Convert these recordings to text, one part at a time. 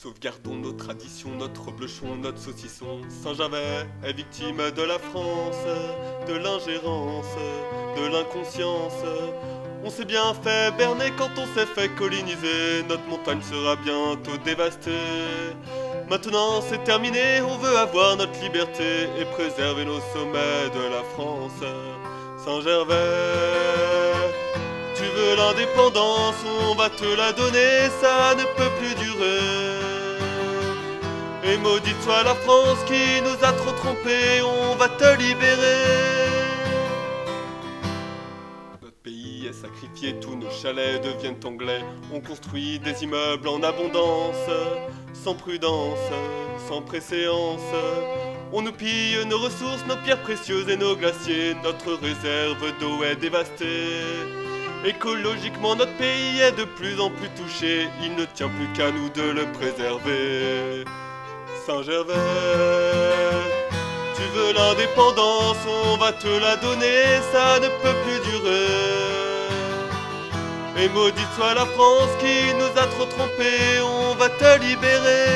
Sauvegardons nos traditions, notre reblochon, notre saucisson. Saint-Gervais est victime de la France, de l'ingérence, de l'inconscience. On s'est bien fait berner quand on s'est fait colliniser. Notre montagne sera bientôt dévastée. Maintenant c'est terminé, on veut avoir notre liberté et préserver nos sommets de la France. Saint-Gervais, tu veux l'indépendance, on va te la donner, ça ne peut plus durer. Et maudite soit la France qui nous a trop trompés, on va te libérer. Notre pays est sacrifié, tous nos chalets deviennent anglais. On construit des immeubles en abondance, sans prudence, sans préséance. On nous pille nos ressources, nos pierres précieuses et nos glaciers. Notre réserve d'eau est dévastée. Écologiquement notre pays est de plus en plus touché. Il ne tient plus qu'à nous de le préserver. Saint-Gervais, tu veux l'indépendance, on va te la donner, ça ne peut plus durer. Et maudite soit la France qui nous a trop trompés, on va te libérer.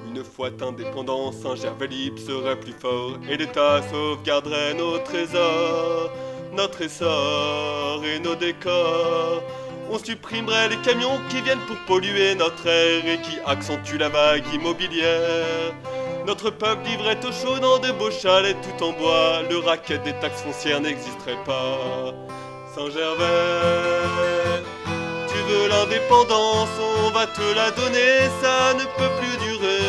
Une fois indépendant, Saint-Gervais libre serait plus fort, et l'État sauvegarderait nos trésors, notre essor et nos décors. On supprimerait les camions qui viennent pour polluer notre air et qui accentuent la vague immobilière. Notre peuple vivrait au chaud dans de beaux chalets tout en bois. Le racket des taxes foncières n'existerait pas. Saint-Gervais, tu veux l'indépendance, on va te la donner, ça ne peut plus durer.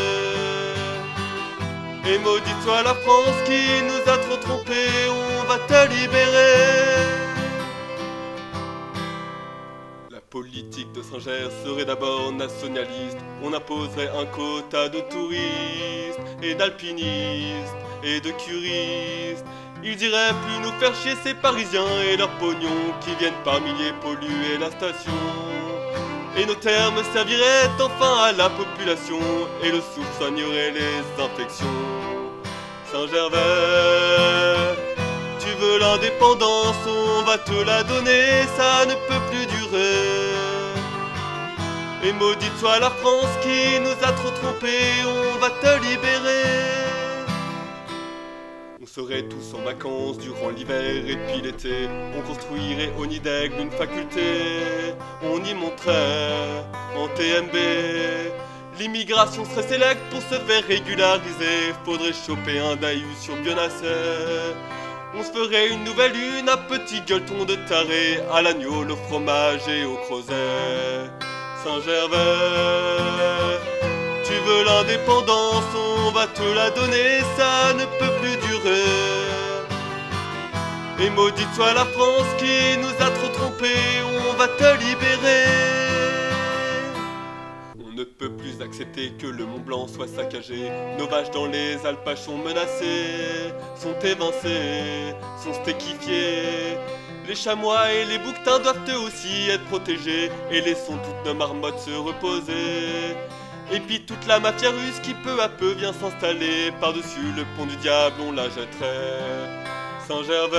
Et maudite soit la France qui nous a trop trompés, on va te libérer. La politique de Saint-Gervais serait d'abord nationaliste. On imposerait un quota de touristes et d'alpinistes et de curistes. Ils diraient plus nous faire chier ces Parisiens et leurs pognons qui viennent par milliers polluer la station. Et nos termes serviraient enfin à la population et le souffle soignerait les infections. Saint-Gervais, tu veux l'indépendance, on va te la donner, ça ne peut plus durer. Et maudite soit la France qui nous a trop trompés, on va te libérer. On serait tous en vacances durant l'hiver et puis l'été. On construirait au nid d'Aigle une faculté. On y monterait en TMB. L'immigration serait sélecte pour se faire régulariser. Faudrait choper un Daïu sur Bionasset. On se ferait une nouvelle lune à petit gueuleton de taré, à l'agneau, au fromage et au crozet. Saint-Gervais, tu veux l'indépendance, on va te la donner, ça ne peut plus durer. Et maudite soit la France qui nous a trop trompés, on va te libérer. On ne peut plus accepter que le Mont Blanc soit saccagé. Nos vaches dans les alpages sont menacées, sont évincées, sont stéquifiées. Les chamois et les bouquetins doivent eux aussi être protégés. Et laissons toutes nos marmottes se reposer. Et puis toute la mafia russe qui peu à peu vient s'installer par-dessus le pont du diable, on la jetterait. Saint-Gervais,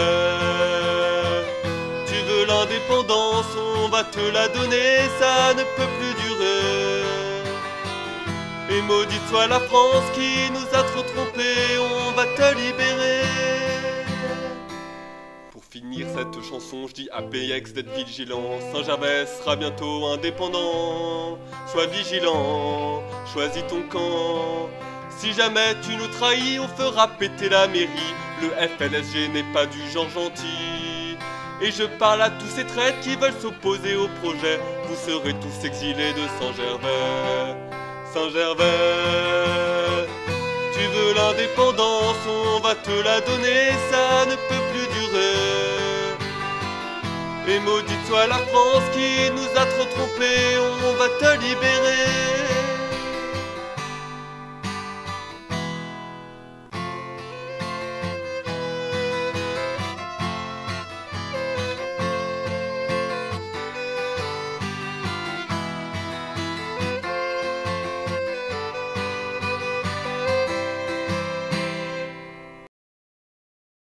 tu veux l'indépendance, on va te la donner, ça ne peut plus durer. Et maudite soit la France qui nous a trop trompés, on va te libérer. Pour finir cette chanson, je dis à PX d'être vigilant. Saint-Gervais sera bientôt indépendant. Sois vigilant, choisis ton camp. Si jamais tu nous trahis, on fera péter la mairie. Le FLSG n'est pas du genre gentil. Et je parle à tous ces traîtres qui veulent s'opposer au projet. Vous serez tous exilés de Saint-Gervais. Saint-Gervais, tu veux l'indépendance, on va te la donner, ça ne peut plus durer. Et maudite soit la France qui nous a trop trompés, on va te libérer.